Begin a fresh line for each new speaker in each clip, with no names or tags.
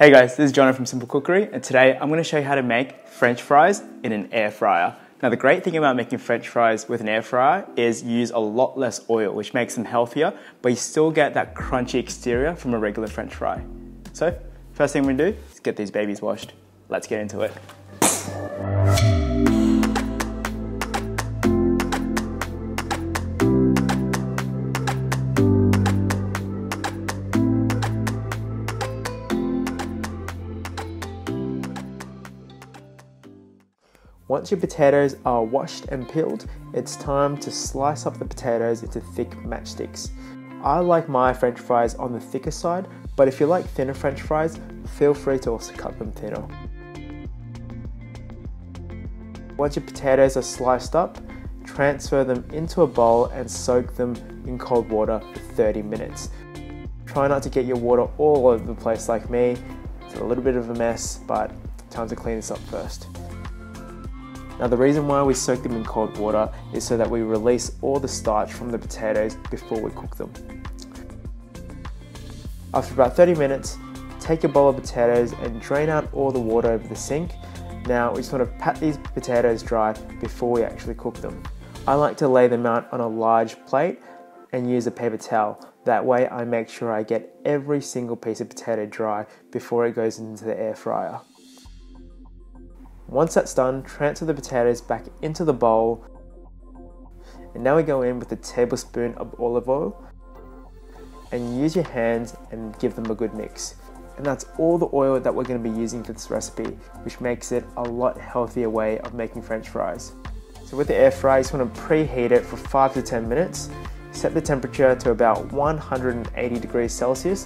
Hey guys, this is Jonah from Simple Cookery, and today I'm going to show you how to make French fries in an air fryer. Now the great thing about making French fries with an air fryer is you use a lot less oil, which makes them healthier, but you still get that crunchy exterior from a regular French fry. So, first thing we're going to do is get these babies washed. Let's get into it. Once your potatoes are washed and peeled, it's time to slice up the potatoes into thick matchsticks. I like my French fries on the thicker side, but if you like thinner French fries, feel free to also cut them thinner. Once your potatoes are sliced up, transfer them into a bowl and soak them in cold water for 30 minutes. Try not to get your water all over the place like me. It's a little bit of a mess, but time to clean this up first. Now the reason why we soak them in cold water is so that we release all the starch from the potatoes before we cook them. After about 30 minutes, take a bowl of potatoes and drain out all the water over the sink. Now we just want to pat these potatoes dry before we actually cook them. I like to lay them out on a large plate and use a paper towel. That way I make sure I get every single piece of potato dry before it goes into the air fryer. Once that's done, transfer the potatoes back into the bowl, and now we go in with a tablespoon of olive oil and use your hands and give them a good mix. And that's all the oil that we're going to be using for this recipe, which makes it a lot healthier way of making French fries. So with the air fryer, you just want to preheat it for 5 to 10 minutes. Set the temperature to about 180 degrees Celsius,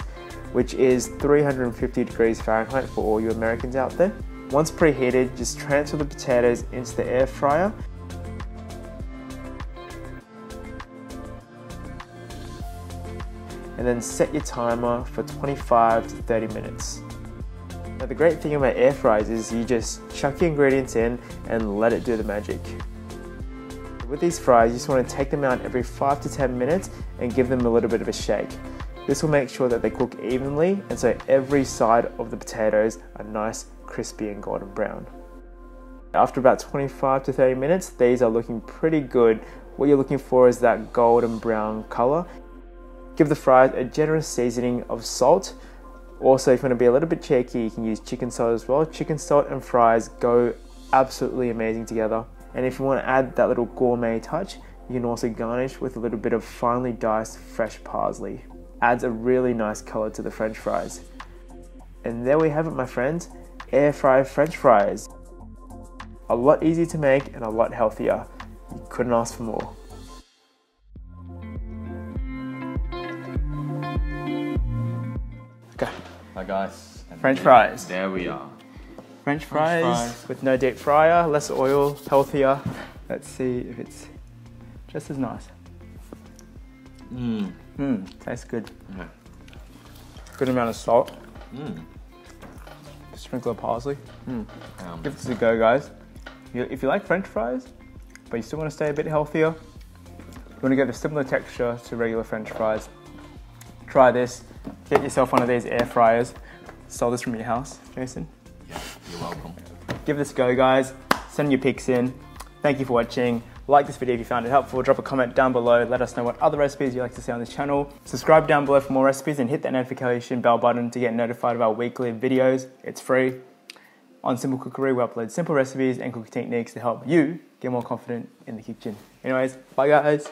which is 350 degrees Fahrenheit for all you Americans out there. Once preheated, just transfer the potatoes into the air fryer. And then set your timer for 25 to 30 minutes. Now the great thing about air fryers is you just chuck your ingredients in and let it do the magic. With these fries, you just want to take them out every 5 to 10 minutes and give them a little bit of a shake. This will make sure that they cook evenly, and so every side of the potatoes are nice, crispy and golden brown. After about 25 to 30 minutes, these are looking pretty good. What you're looking for is that golden brown color. Give the fries a generous seasoning of salt. Also, if you want to be a little bit cheeky, you can use chicken salt as well. Chicken salt and fries go absolutely amazing together. And if you want to add that little gourmet touch, you can also garnish with a little bit of finely diced fresh parsley. Adds a really nice color to the French fries. And there we have it, my friends. Air fry French fries. A lot easier to make and a lot healthier. You couldn't ask for more. Okay.
Hi guys.
French fries.
There we are.
French fries with no deep fryer, less oil, healthier. Let's see if it's just as nice. Tastes good.
Okay.
Good amount of salt. Sprinkle of parsley. Give this a go, guys. If you like French fries, but you still want to stay a bit healthier, you want to get a similar texture to regular French fries, try this. Get yourself one of these air fryers. Stole this from your house, Jason.
Yeah, you're welcome.
Give this a go, guys. Send your pics in. Thank you for watching. Like this video if you found it helpful. Drop a comment down below. Let us know what other recipes you'd like to see on this channel. Subscribe down below for more recipes and hit that notification bell button to get notified of our weekly videos. It's free. On Simple Cookery, we upload simple recipes and cooking techniques to help you get more confident in the kitchen. Anyways, bye guys.